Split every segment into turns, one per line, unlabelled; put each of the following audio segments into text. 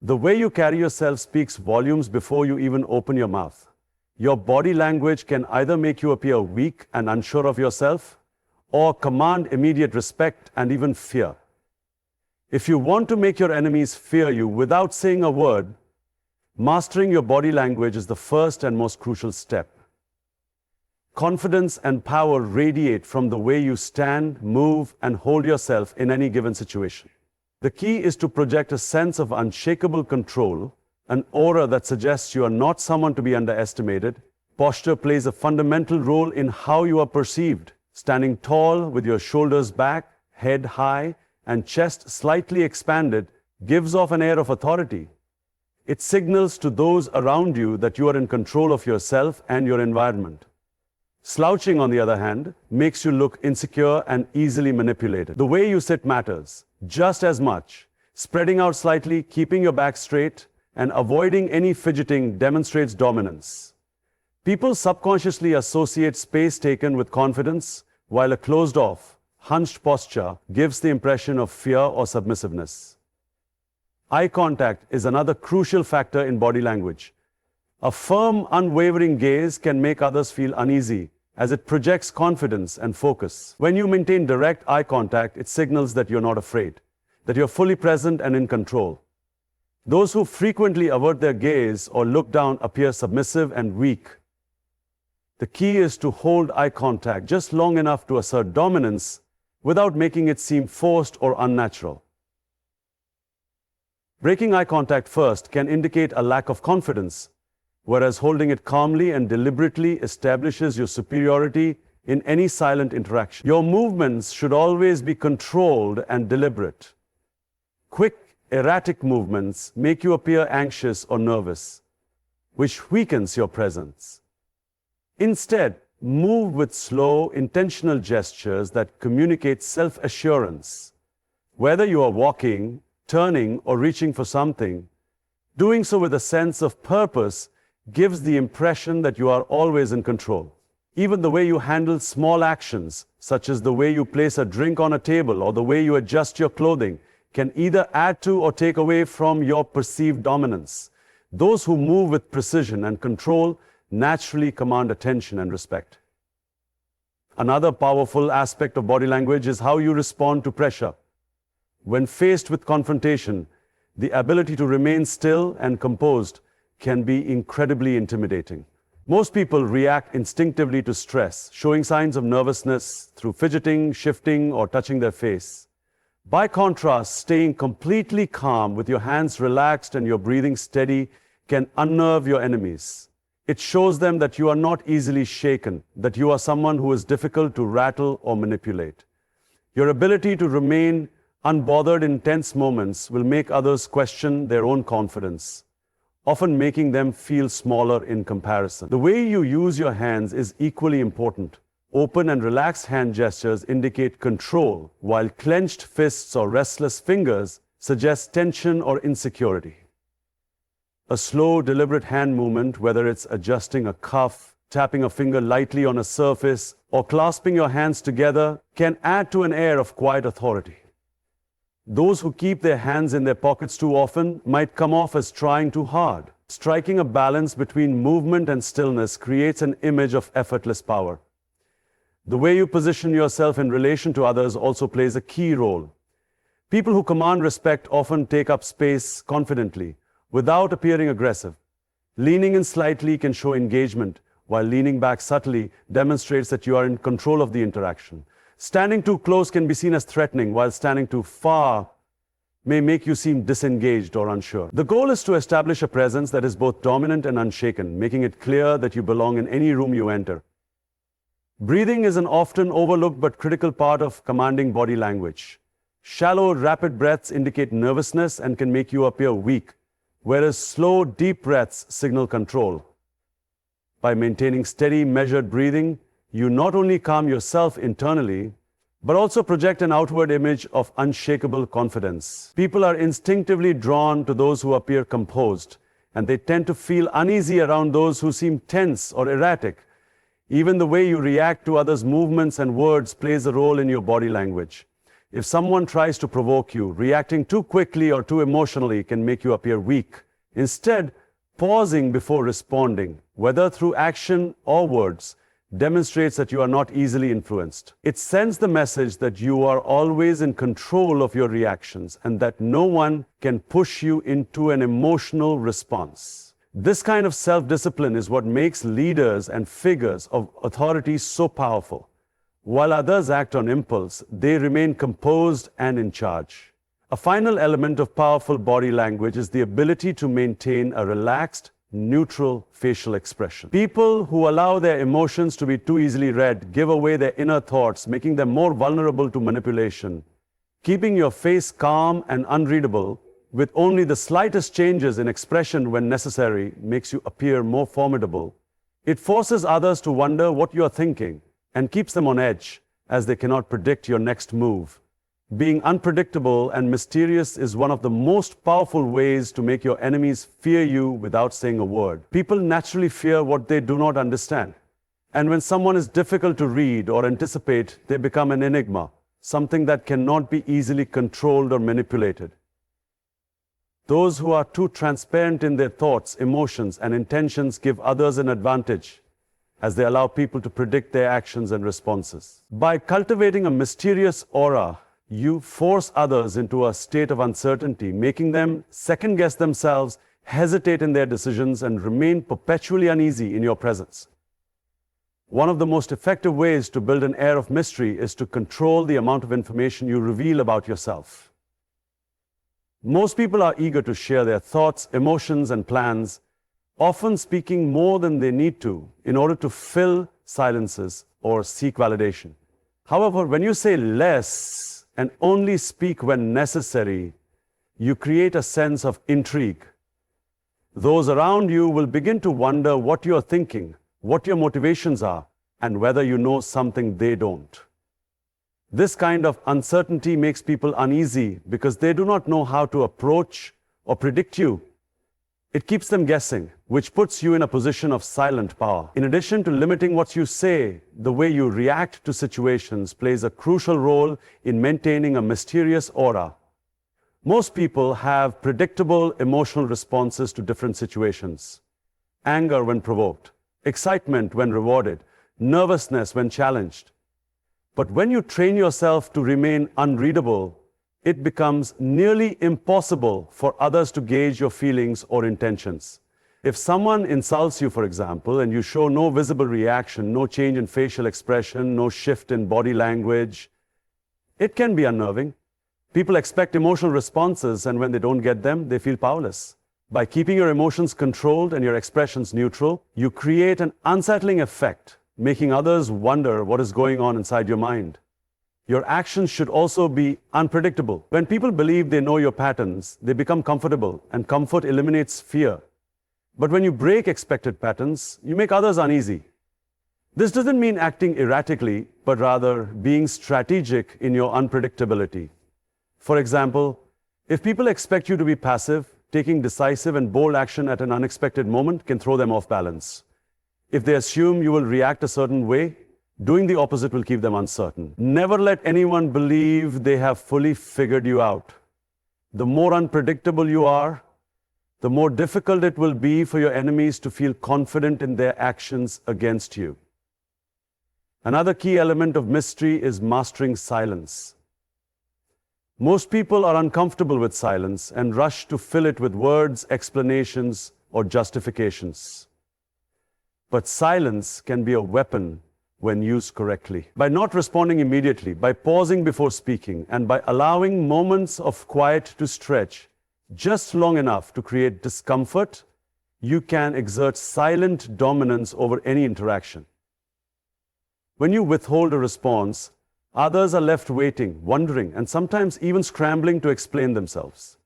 The way you carry yourself speaks volumes before you even open your mouth. Your body language can either make you appear weak and unsure of yourself, or command immediate respect and even fear. If you want to make your enemies fear you without saying a word, mastering your body language is the first and most crucial step. Confidence and power radiate from the way you stand, move, and hold yourself in any given situation. The key is to project a sense of unshakable control, an aura that suggests you are not someone to be underestimated. Posture plays a fundamental role in how you are perceived. Standing tall with your shoulders back, head high, and chest slightly expanded gives off an air of authority. It signals to those around you that you are in control of yourself and your environment. Slouching, on the other hand, makes you look insecure and easily manipulated. The way you sit matters just as much. Spreading out slightly, keeping your back straight, and avoiding any fidgeting demonstrates dominance. People subconsciously associate space taken with confidence, while a closed-off, hunched posture gives the impression of fear or submissiveness. Eye contact is another crucial factor in body language. A firm, unwavering gaze can make others feel uneasy, as it projects confidence and focus. When you maintain direct eye contact, it signals that you're not afraid, that you're fully present and in control. Those who frequently avert their gaze or look down appear submissive and weak. The key is to hold eye contact just long enough to assert dominance without making it seem forced or unnatural. Breaking eye contact first can indicate a lack of confidence, whereas holding it calmly and deliberately establishes your superiority in any silent interaction. Your movements should always be controlled and deliberate. Quick, erratic movements make you appear anxious or nervous, which weakens your presence. Instead, move with slow, intentional gestures that communicate self-assurance. Whether you are walking, turning, or reaching for something, doing so with a sense of purpose gives the impression that you are always in control. Even the way you handle small actions, such as the way you place a drink on a table or the way you adjust your clothing, can either add to or take away from your perceived dominance. Those who move with precision and control naturally command attention and respect. Another powerful aspect of body language is how you respond to pressure. When faced with confrontation, the ability to remain still and composed can be incredibly intimidating. Most people react instinctively to stress, showing signs of nervousness through fidgeting, shifting, or touching their face. By contrast, staying completely calm with your hands relaxed and your breathing steady can unnerve your enemies. It shows them that you are not easily shaken, that you are someone who is difficult to rattle or manipulate. Your ability to remain unbothered in tense moments will make others question their own confidence, often making them feel smaller in comparison. The way you use your hands is equally important. Open and relaxed hand gestures indicate control, while clenched fists or restless fingers suggest tension or insecurity. A slow, deliberate hand movement, whether it's adjusting a cuff, tapping a finger lightly on a surface, or clasping your hands together, can add to an air of quiet authority. Those who keep their hands in their pockets too often might come off as trying too hard. Striking a balance between movement and stillness creates an image of effortless power. The way you position yourself in relation to others also plays a key role. People who command respect often take up space confidently, without appearing aggressive. Leaning in slightly can show engagement, while leaning back subtly demonstrates that you are in control of the interaction. Standing too close can be seen as threatening, while standing too far may make you seem disengaged or unsure. The goal is to establish a presence that is both dominant and unshaken, making it clear that you belong in any room you enter. Breathing is an often overlooked but critical part of commanding body language. Shallow, rapid breaths indicate nervousness and can make you appear weak, whereas slow, deep breaths signal control. By maintaining steady, measured breathing, you not only calm yourself internally, but also project an outward image of unshakable confidence. People are instinctively drawn to those who appear composed, and they tend to feel uneasy around those who seem tense or erratic. Even the way you react to others' movements and words plays a role in your body language. If someone tries to provoke you, reacting too quickly or too emotionally can make you appear weak. Instead, pausing before responding, whether through action or words, demonstrates that you are not easily influenced. It sends the message that you are always in control of your reactions and that no one can push you into an emotional response. This kind of self-discipline is what makes leaders and figures of authority so powerful. While others act on impulse, they remain composed and in charge. A final element of powerful body language is the ability to maintain a relaxed, neutral facial expression. People who allow their emotions to be too easily read give away their inner thoughts, making them more vulnerable to manipulation. Keeping your face calm and unreadable, with only the slightest changes in expression when necessary, makes you appear more formidable. It forces others to wonder what you are thinking and keeps them on edge, as they cannot predict your next move. Being unpredictable and mysterious is one of the most powerful ways to make your enemies fear you without saying a word. People naturally fear what they do not understand. And when someone is difficult to read or anticipate, they become an enigma, something that cannot be easily controlled or manipulated. Those who are too transparent in their thoughts, emotions, and intentions give others an advantage, as they allow people to predict their actions and responses. By cultivating a mysterious aura, you force others into a state of uncertainty, making them second-guess themselves, hesitate in their decisions, and remain perpetually uneasy in your presence. One of the most effective ways to build an air of mystery is to control the amount of information you reveal about yourself. Most people are eager to share their thoughts, emotions, and plans, often speaking more than they need to in order to fill silences or seek validation. However, when you say less and only speak when necessary, you create a sense of intrigue. Those around you will begin to wonder what you are thinking, what your motivations are, and whether you know something they don't. This kind of uncertainty makes people uneasy because they do not know how to approach or predict you. It keeps them guessing, which puts you in a position of silent power. In addition to limiting what you say, the way you react to situations plays a crucial role in maintaining a mysterious aura. Most people have predictable emotional responses to different situations. Anger when provoked, excitement when rewarded, nervousness when challenged. But when you train yourself to remain unreadable, it becomes nearly impossible for others to gauge your feelings or intentions. If someone insults you, for example, and you show no visible reaction, no change in facial expression, no shift in body language, it can be unnerving. People expect emotional responses, and when they don't get them, they feel powerless. By keeping your emotions controlled and your expressions neutral, you create an unsettling effect, making others wonder what is going on inside your mind. Your actions should also be unpredictable. When people believe they know your patterns, they become comfortable, and comfort eliminates fear. But when you break expected patterns, you make others uneasy. This doesn't mean acting erratically, but rather being strategic in your unpredictability. For example, if people expect you to be passive, taking decisive and bold action at an unexpected moment can throw them off balance. If they assume you will react a certain way, doing the opposite will keep them uncertain. Never let anyone believe they have fully figured you out. The more unpredictable you are, the more difficult it will be for your enemies to feel confident in their actions against you. Another key element of mystery is mastering silence. Most people are uncomfortable with silence and rush to fill it with words, explanations, or justifications. But silence can be a weapon when used correctly. By not responding immediately, by pausing before speaking, and by allowing moments of quiet to stretch just long enough to create discomfort, you can exert silent dominance over any interaction. When you withhold a response, others are left waiting, wondering, and sometimes even scrambling to explain themselves.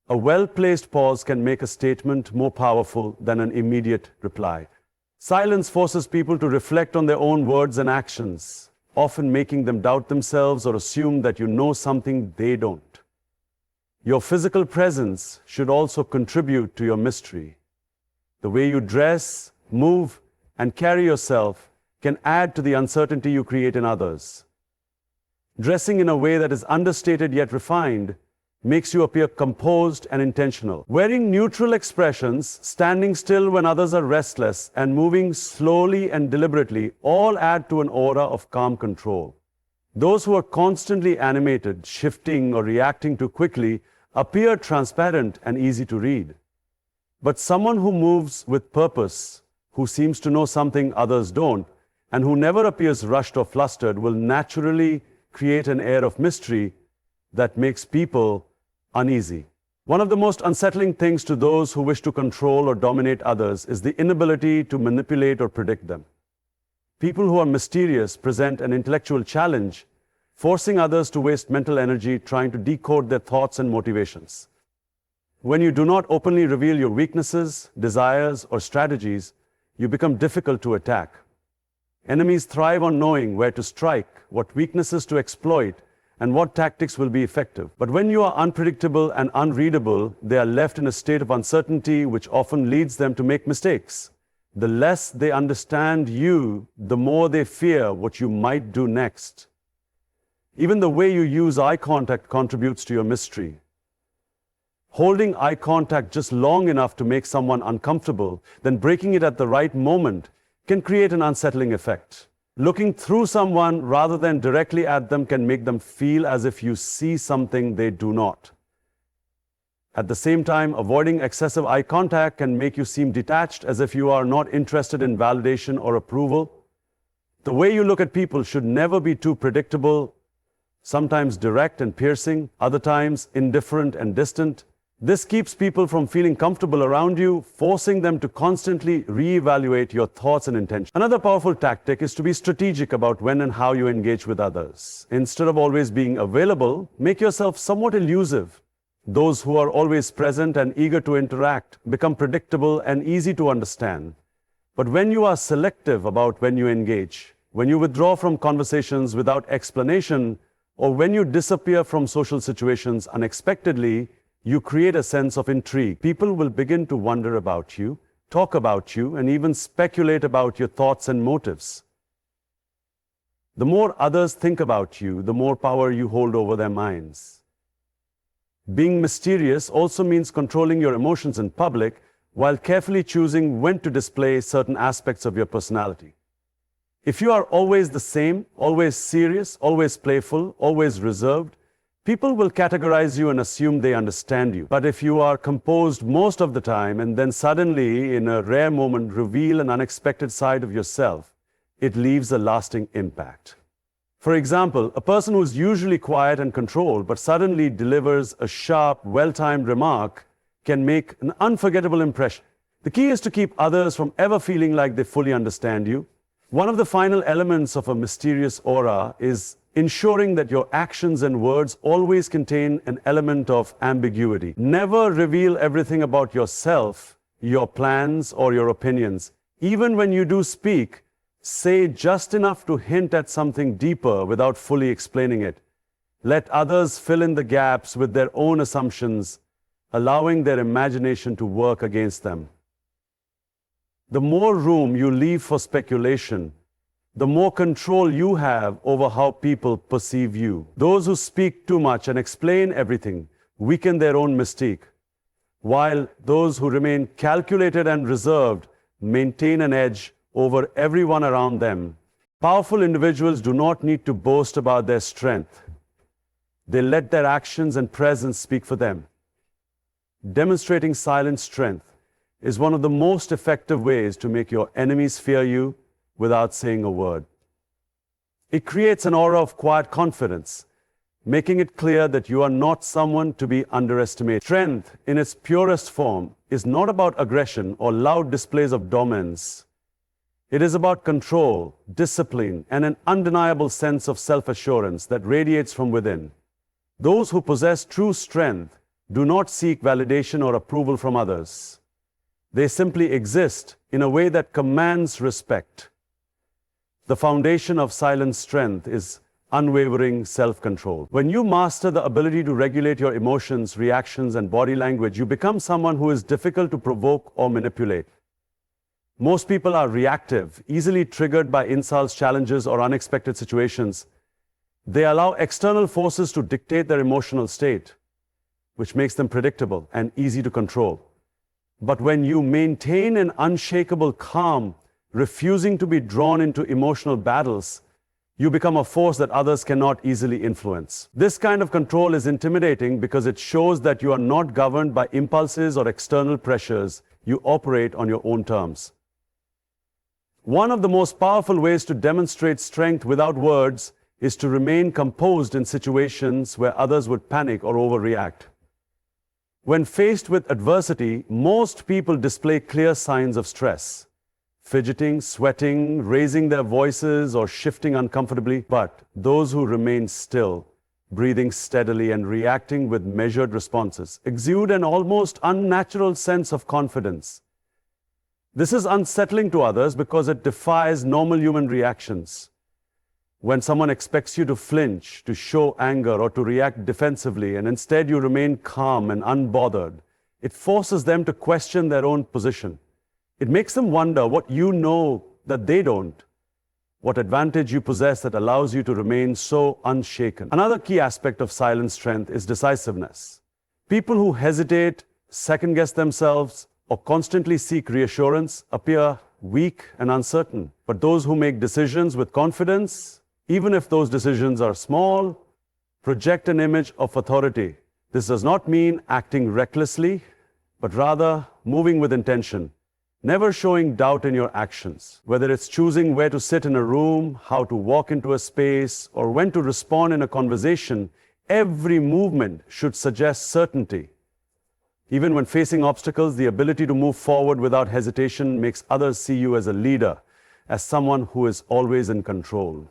A well-placed pause can make a statement more powerful than an immediate reply. Silence forces people to reflect on their own words and actions, often making them doubt themselves or assume that you know something they don't. Your physical presence should also contribute to your mystery. The way you dress, move, and carry yourself can add to the uncertainty you create in others. Dressing in a way that is understated yet refined makes you appear composed and intentional. Wearing neutral expressions, standing still when others are restless, and moving slowly and deliberately all add to an aura of calm control. Those who are constantly animated, shifting, or reacting too quickly appear transparent and easy to read. But someone who moves with purpose, who seems to know something others don't, and who never appears rushed or flustered will naturally create an air of mystery that makes people uneasy. One of the most unsettling things to those who wish to control or dominate others is the inability to manipulate or predict them. People who are mysterious present an intellectual challenge, forcing others to waste mental energy trying to decode their thoughts and motivations. When you do not openly reveal your weaknesses, desires, or strategies, you become difficult to attack. Enemies thrive on knowing where to strike, what weaknesses to exploit, and what tactics will be effective. But when you are unpredictable and unreadable, they are left in a state of uncertainty which often leads them to make mistakes. The less they understand you, the more they fear what you might do next. Even the way you use eye contact contributes to your mystery. Holding eye contact just long enough to make someone uncomfortable, then breaking it at the right moment, can create an unsettling effect. Looking through someone rather than directly at them can make them feel as if you see something they do not. At the same time, avoiding excessive eye contact can make you seem detached, as if you are not interested in validation or approval. The way you look at people should never be too predictable, sometimes direct and piercing, other times indifferent and distant. This keeps people from feeling comfortable around you, forcing them to constantly reevaluate your thoughts and intentions. Another powerful tactic is to be strategic about when and how you engage with others. Instead of always being available, make yourself somewhat elusive. Those who are always present and eager to interact become predictable and easy to understand. But when you are selective about when you engage, when you withdraw from conversations without explanation, or when you disappear from social situations unexpectedly, you create a sense of intrigue. People will begin to wonder about you, talk about you, and even speculate about your thoughts and motives. The more others think about you, the more power you hold over their minds. Being mysterious also means controlling your emotions in public while carefully choosing when to display certain aspects of your personality. If you are always the same, always serious, always playful, always reserved, people will categorize you and assume they understand you. But if you are composed most of the time and then suddenly, in a rare moment, reveal an unexpected side of yourself, it leaves a lasting impact. For example, a person who is usually quiet and controlled but suddenly delivers a sharp, well-timed remark can make an unforgettable impression. The key is to keep others from ever feeling like they fully understand you. One of the final elements of a mysterious aura is ensuring that your actions and words always contain an element of ambiguity. Never reveal everything about yourself, your plans, or your opinions. Even when you do speak, say just enough to hint at something deeper without fully explaining it. Let others fill in the gaps with their own assumptions, allowing their imagination to work against them. The more room you leave for speculation, the more control you have over how people perceive you. Those who speak too much and explain everything weaken their own mystique, while those who remain calculated and reserved maintain an edge over everyone around them. Powerful individuals do not need to boast about their strength. They let their actions and presence speak for them. Demonstrating silent strength is one of the most effective ways to make your enemies fear you without saying a word. It creates an aura of quiet confidence, making it clear that you are not someone to be underestimated. Strength, in its purest form, is not about aggression or loud displays of dominance. It is about control, discipline, and an undeniable sense of self-assurance that radiates from within. Those who possess true strength do not seek validation or approval from others. They simply exist in a way that commands respect. The foundation of silent strength is unwavering self-control. When you master the ability to regulate your emotions, reactions, and body language, you become someone who is difficult to provoke or manipulate. Most people are reactive, easily triggered by insults, challenges, or unexpected situations. They allow external forces to dictate their emotional state, which makes them predictable and easy to control. But when you maintain an unshakable calm, refusing to be drawn into emotional battles, you become a force that others cannot easily influence. This kind of control is intimidating because it shows that you are not governed by impulses or external pressures. You operate on your own terms. One of the most powerful ways to demonstrate strength without words is to remain composed in situations where others would panic or overreact. When faced with adversity, most people display clear signs of stress. Fidgeting, sweating, raising their voices, or shifting uncomfortably. But those who remain still, breathing steadily and reacting with measured responses, exude an almost unnatural sense of confidence. This is unsettling to others because it defies normal human reactions. When someone expects you to flinch, to show anger, or to react defensively, and instead you remain calm and unbothered, it forces them to question their own position. It makes them wonder what you know that they don't, what advantage you possess that allows you to remain so unshaken. Another key aspect of silent strength is decisiveness. People who hesitate, second-guess themselves, or constantly seek reassurance appear weak and uncertain. But those who make decisions with confidence, even if those decisions are small, project an image of authority. This does not mean acting recklessly, but rather moving with intention, never showing doubt in your actions. Whether it's choosing where to sit in a room, how to walk into a space, or when to respond in a conversation, every movement should suggest certainty. Even when facing obstacles, the ability to move forward without hesitation makes others see you as a leader, as someone who is always in control.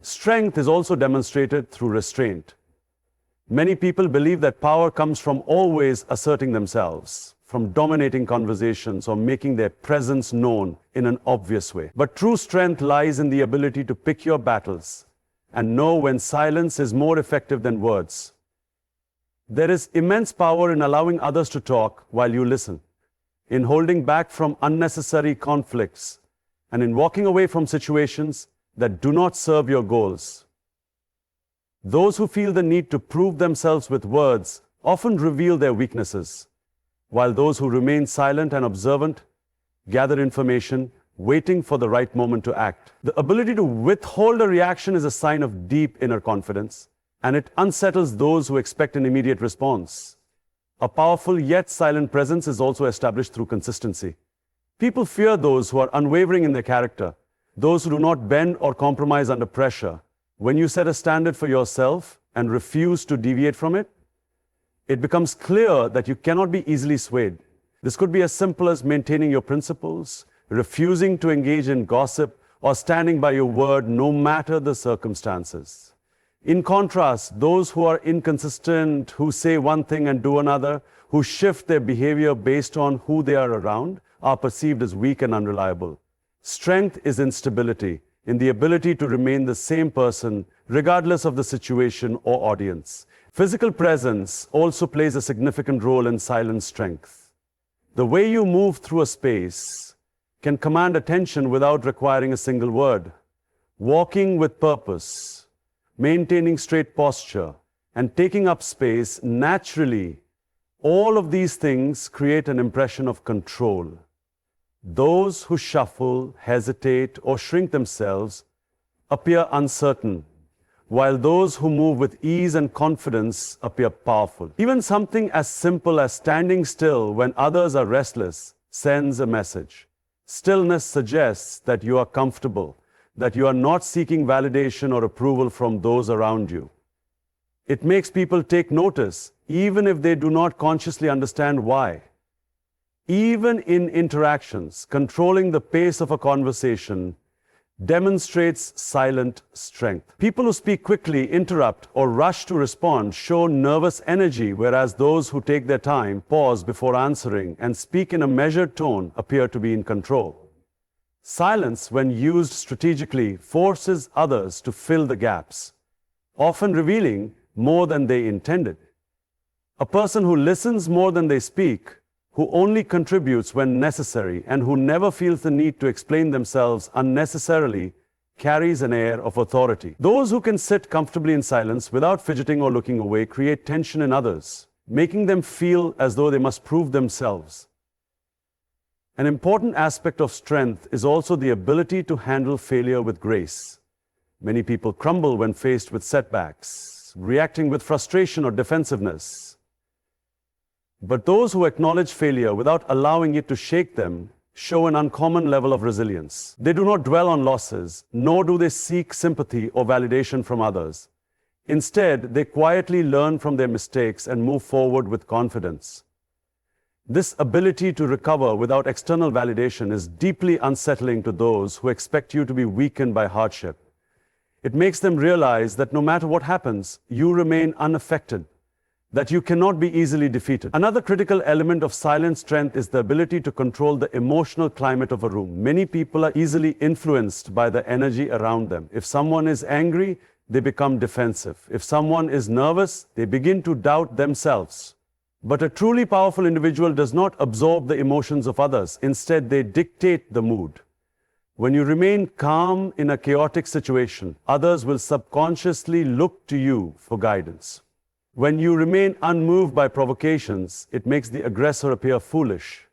Strength is also demonstrated through restraint. Many people believe that power comes from always asserting themselves, from dominating conversations or making their presence known in an obvious way. But true strength lies in the ability to pick your battles and know when silence is more effective than words. There is immense power in allowing others to talk while you listen, in holding back from unnecessary conflicts, and in walking away from situations that do not serve your goals. Those who feel the need to prove themselves with words often reveal their weaknesses, while those who remain silent and observant gather information, waiting for the right moment to act. The ability to withhold a reaction is a sign of deep inner confidence, and it unsettles those who expect an immediate response. A powerful yet silent presence is also established through consistency. People fear those who are unwavering in their character, those who do not bend or compromise under pressure. When you set a standard for yourself and refuse to deviate from it, it becomes clear that you cannot be easily swayed. This could be as simple as maintaining your principles, refusing to engage in gossip, or standing by your word no matter the circumstances. In contrast, those who are inconsistent, who say one thing and do another, who shift their behavior based on who they are around, are perceived as weak and unreliable. Strength is in stability, in the ability to remain the same person regardless of the situation or audience. Physical presence also plays a significant role in silent strength. The way you move through a space can command attention without requiring a single word. Walking with purpose, maintaining straight posture, and taking up space naturally, all of these things create an impression of control. Those who shuffle, hesitate, or shrink themselves appear uncertain, while those who move with ease and confidence appear powerful. Even something as simple as standing still when others are restless sends a message. Stillness suggests that you are comfortable, that you are not seeking validation or approval from those around you. It makes people take notice, even if they do not consciously understand why. Even in interactions, controlling the pace of a conversation demonstrates silent strength. People who speak quickly, interrupt, or rush to respond show nervous energy, whereas those who take their time, pause before answering, and speak in a measured tone appear to be in control. Silence, when used strategically, forces others to fill the gaps, often revealing more than they intended. A person who listens more than they speak, who only contributes when necessary, and who never feels the need to explain themselves unnecessarily, carries an air of authority. Those who can sit comfortably in silence without fidgeting or looking away create tension in others, making them feel as though they must prove themselves. An important aspect of strength is also the ability to handle failure with grace. Many people crumble when faced with setbacks, reacting with frustration or defensiveness. But those who acknowledge failure without allowing it to shake them show an uncommon level of resilience. They do not dwell on losses, nor do they seek sympathy or validation from others. Instead, they quietly learn from their mistakes and move forward with confidence. This ability to recover without external validation is deeply unsettling to those who expect you to be weakened by hardship. It makes them realize that no matter what happens, you remain unaffected, that you cannot be easily defeated. Another critical element of silent strength is the ability to control the emotional climate of a room. Many people are easily influenced by the energy around them. If someone is angry, they become defensive. If someone is nervous, they begin to doubt themselves. But a truly powerful individual does not absorb the emotions of others. Instead, they dictate the mood. When you remain calm in a chaotic situation, others will subconsciously look to you for guidance. When you remain unmoved by provocations, it makes the aggressor appear foolish.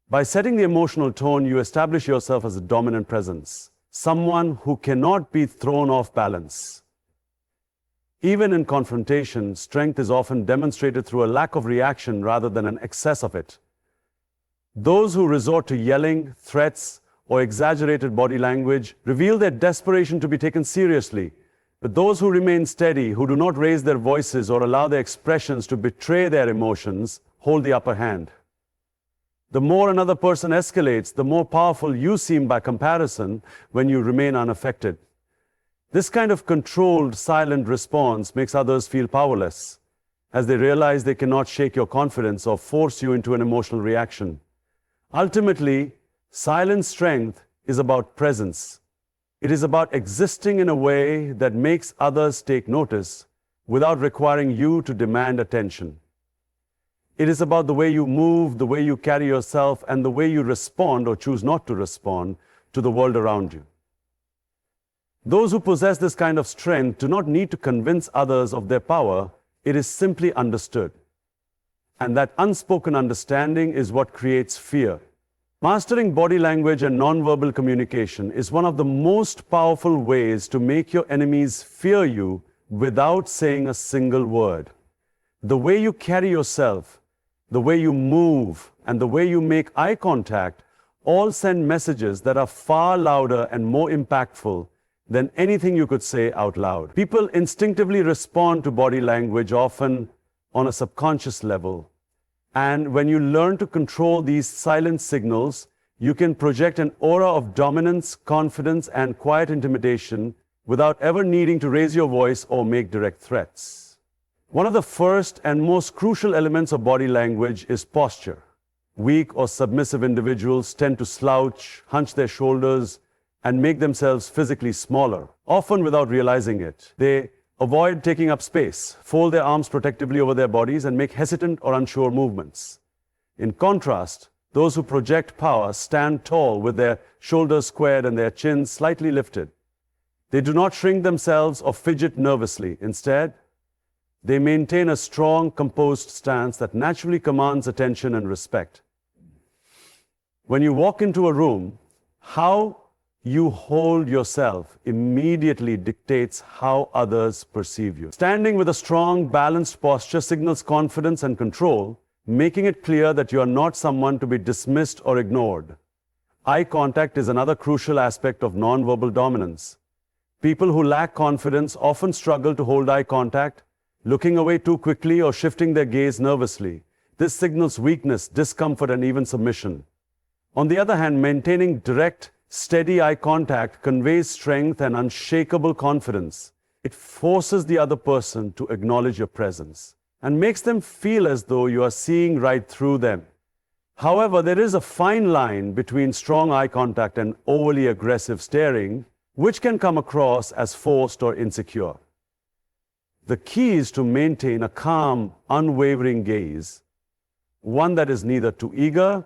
By setting the emotional tone, you establish yourself as a dominant presence, someone who cannot be thrown off balance. Even in confrontation, strength is often demonstrated through a lack of reaction rather than an excess of it. Those who resort to yelling, threats, or exaggerated body language reveal their desperation to be taken seriously. But those who remain steady, who do not raise their voices or allow their expressions to betray their emotions, hold the upper hand. The more another person escalates, the more powerful you seem by comparison when you remain unaffected. This kind of controlled, silent response makes others feel powerless, as they realize they cannot shake your confidence or force you into an emotional reaction. Ultimately, silent strength is about presence. It is about existing in a way that makes others take notice without requiring you to demand attention. It is about the way you move, the way you carry yourself, and the way you respond or choose not to respond to the world around you. Those who possess this kind of strength do not need to convince others of their power. It is simply understood. And that unspoken understanding is what creates fear. Mastering body language and nonverbal communication is one of the most powerful ways to make your enemies fear you without saying a single word. The way you carry yourself, the way you move, and the way you make eye contact all send messages that are far louder and more impactful than anything you could say out loud. People instinctively respond to body language, often on a subconscious level. And when you learn to control these silent signals, you can project an aura of dominance, confidence, and quiet intimidation without ever needing to raise your voice or make direct threats. One of the first and most crucial elements of body language is posture. Weak or submissive individuals tend to slouch, hunch their shoulders, and make themselves physically smaller, often without realizing it. They avoid taking up space, fold their arms protectively over their bodies, and make hesitant or unsure movements. In contrast, those who project power stand tall with their shoulders squared and their chins slightly lifted. They do not shrink themselves or fidget nervously. Instead, they maintain a strong, composed stance that naturally commands attention and respect. When you walk into a room, how you hold yourself immediately dictates how others perceive you. Standing with a strong, balanced posture signals confidence and control, making it clear that you are not someone to be dismissed or ignored. Eye contact is another crucial aspect of nonverbal dominance. People who lack confidence often struggle to hold eye contact, looking away too quickly or shifting their gaze nervously. This signals weakness, discomfort, and even submission. On the other hand, maintaining direct, steady eye contact conveys strength and unshakable confidence. It forces the other person to acknowledge your presence and makes them feel as though you are seeing right through them. However, there is a fine line between strong eye contact and overly aggressive staring, which can come across as forced or insecure. The key is to maintain a calm, unwavering gaze, one that is neither too eager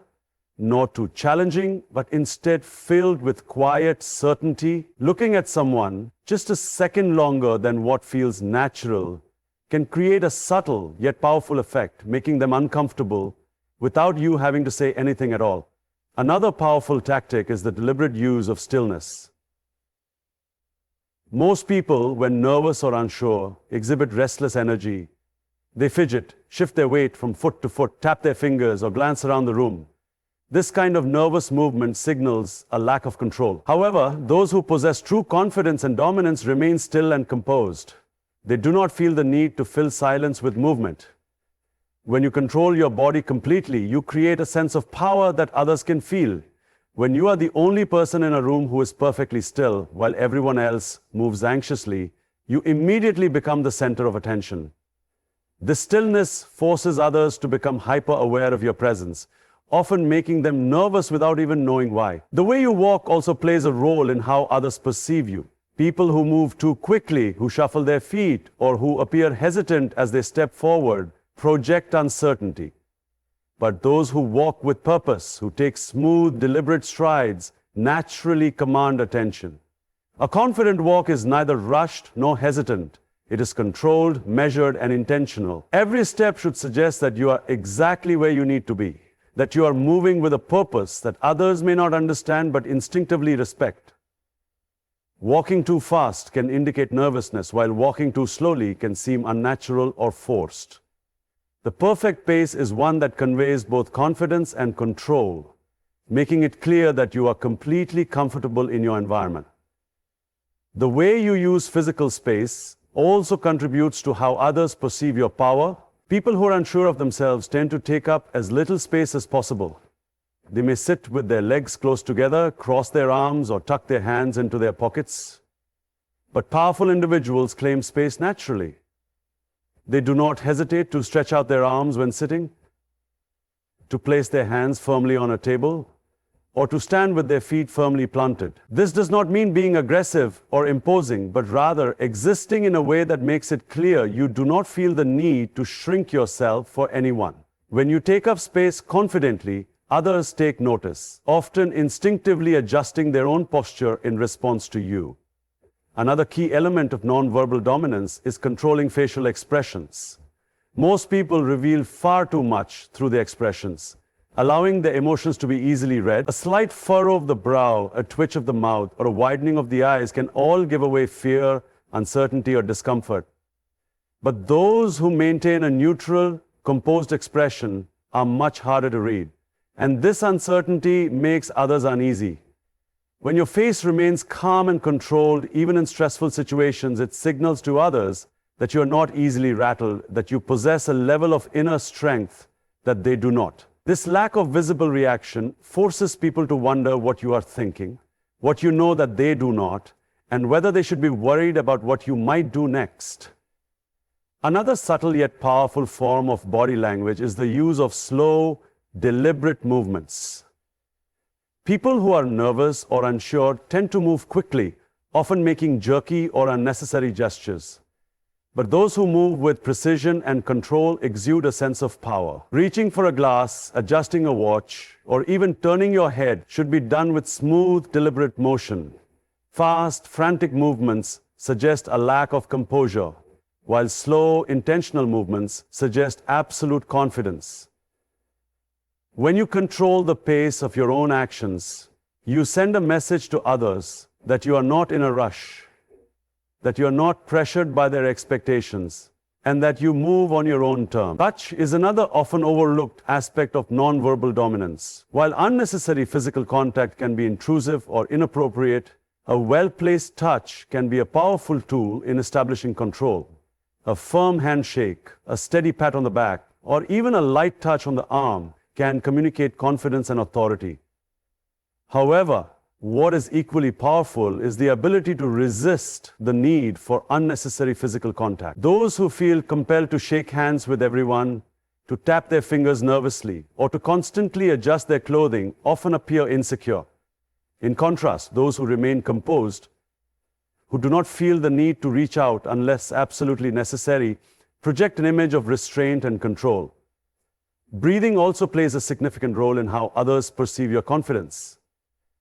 nor too challenging, but instead filled with quiet certainty. Looking at someone just a second longer than what feels natural can create a subtle yet powerful effect, making them uncomfortable without you having to say anything at all. Another powerful tactic is the deliberate use of stillness. Most people, when nervous or unsure, exhibit restless energy. They fidget, shift their weight from foot to foot, tap their fingers, or glance around the room. This kind of nervous movement signals a lack of control. However, those who possess true confidence and dominance remain still and composed. They do not feel the need to fill silence with movement. When you control your body completely, you create a sense of power that others can feel. When you are the only person in a room who is perfectly still, while everyone else moves anxiously, you immediately become the center of attention. This stillness forces others to become hyper-aware of your presence, often making them nervous without even knowing why. The way you walk also plays a role in how others perceive you. People who move too quickly, who shuffle their feet, or who appear hesitant as they step forward, project uncertainty. But those who walk with purpose, who take smooth, deliberate strides, naturally command attention. A confident walk is neither rushed nor hesitant. It is controlled, measured, and intentional. Every step should suggest that you are exactly where you need to be, that you are moving with a purpose that others may not understand but instinctively respect. Walking too fast can indicate nervousness, while walking too slowly can seem unnatural or forced. The perfect pace is one that conveys both confidence and control, making it clear that you are completely comfortable in your environment. The way you use physical space also contributes to how others perceive your power. People who are unsure of themselves tend to take up as little space as possible. They may sit with their legs close together, cross their arms, or tuck their hands into their pockets. But powerful individuals claim space naturally. They do not hesitate to stretch out their arms when sitting, to place their hands firmly on a table, or to stand with their feet firmly planted. This does not mean being aggressive or imposing, but rather existing in a way that makes it clear you do not feel the need to shrink yourself for anyone. When you take up space confidently, others take notice, often instinctively adjusting their own posture in response to you. Another key element of nonverbal dominance is controlling facial expressions. Most people reveal far too much through their expressions, allowing their emotions to be easily read. A slight furrow of the brow, a twitch of the mouth, or a widening of the eyes can all give away fear, uncertainty, or discomfort. But those who maintain a neutral, composed expression are much harder to read, and this uncertainty makes others uneasy. When your face remains calm and controlled, even in stressful situations, it signals to others that you are not easily rattled, that you possess a level of inner strength that they do not. This lack of visible reaction forces people to wonder what you are thinking, what you know that they do not, and whether they should be worried about what you might do next. Another subtle yet powerful form of body language is the use of slow, deliberate movements. People who are nervous or unsure tend to move quickly, often making jerky or unnecessary gestures. But those who move with precision and control exude a sense of power. Reaching for a glass, adjusting a watch, or even turning your head should be done with smooth, deliberate motion. Fast, frantic movements suggest a lack of composure, while slow, intentional movements suggest absolute confidence. When you control the pace of your own actions, you send a message to others that you are not in a rush, that you are not pressured by their expectations, and that you move on your own terms. Touch is another often overlooked aspect of nonverbal dominance. While unnecessary physical contact can be intrusive or inappropriate, a well-placed touch can be a powerful tool in establishing control. A firm handshake, a steady pat on the back, or even a light touch on the arm can communicate confidence and authority. However, what is equally powerful is the ability to resist the need for unnecessary physical contact. Those who feel compelled to shake hands with everyone, to tap their fingers nervously, or to constantly adjust their clothing often appear insecure. In contrast, those who remain composed, who do not feel the need to reach out unless absolutely necessary, project an image of restraint and control. Breathing also plays a significant role in how others perceive your confidence.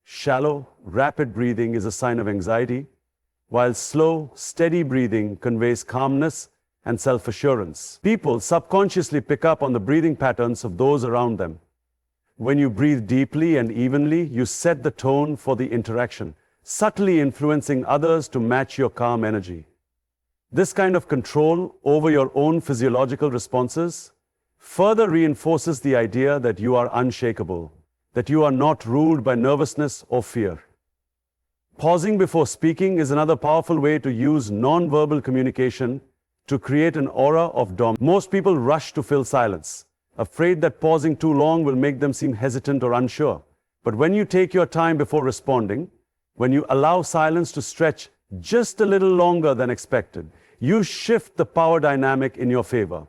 Shallow, rapid breathing is a sign of anxiety, while slow, steady breathing conveys calmness and self-assurance. People subconsciously pick up on the breathing patterns of those around them. When you breathe deeply and evenly, you set the tone for the interaction, subtly influencing others to match your calm energy. This kind of control over your own physiological responses further reinforces the idea that you are unshakable, that you are not ruled by nervousness or fear. Pausing before speaking is another powerful way to use nonverbal communication to create an aura of dominance. Most people rush to fill silence, afraid that pausing too long will make them seem hesitant or unsure. But when you take your time before responding, when you allow silence to stretch just a little longer than expected, you shift the power dynamic in your favor.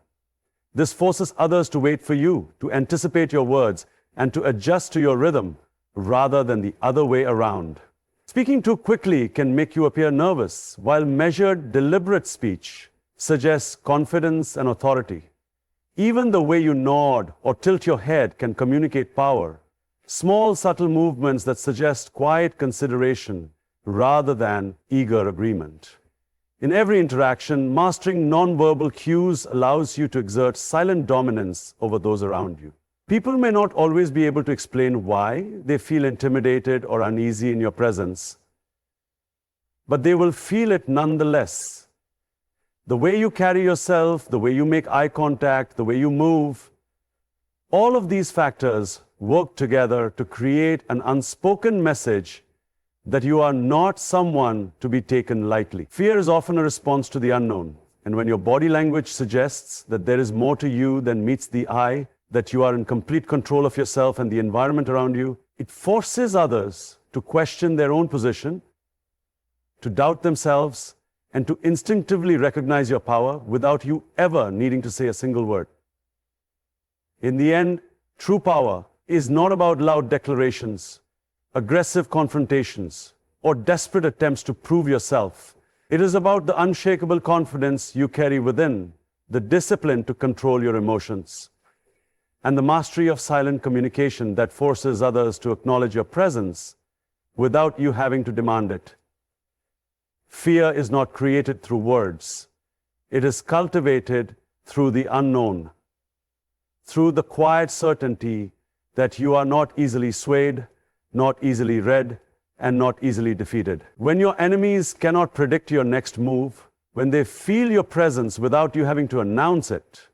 This forces others to wait for you, to anticipate your words, and to adjust to your rhythm, rather than the other way around. Speaking too quickly can make you appear nervous, while measured, deliberate speech suggests confidence and authority. Even the way you nod or tilt your head can communicate power. Small, subtle movements that suggest quiet consideration rather than eager agreement. In every interaction, mastering nonverbal cues allows you to exert silent dominance over those around you. People may not always be able to explain why they feel intimidated or uneasy in your presence, but they will feel it nonetheless. The way you carry yourself, the way you make eye contact, the way you move, all of these factors work together to create an unspoken message that you are not someone to be taken lightly. Fear is often a response to the unknown, and when your body language suggests that there is more to you than meets the eye, that you are in complete control of yourself and the environment around you, it forces others to question their own position, to doubt themselves, and to instinctively recognize your power without you ever needing to say a single word. In the end, true power is not about loud declarations, aggressive confrontations, or desperate attempts to prove yourself. It is about the unshakable confidence you carry within, the discipline to control your emotions, and the mastery of silent communication that forces others to acknowledge your presence without you having to demand it. Fear is not created through words. It is cultivated through the unknown, through the quiet certainty that you are not easily swayed, not easily read, and not easily defeated. When your enemies cannot predict your next move, when they feel your presence without you having to announce it,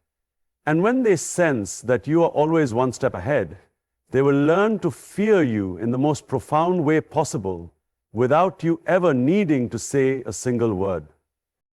and when they sense that you are always one step ahead, they will learn to fear you in the most profound way possible, without you ever needing to say a single word.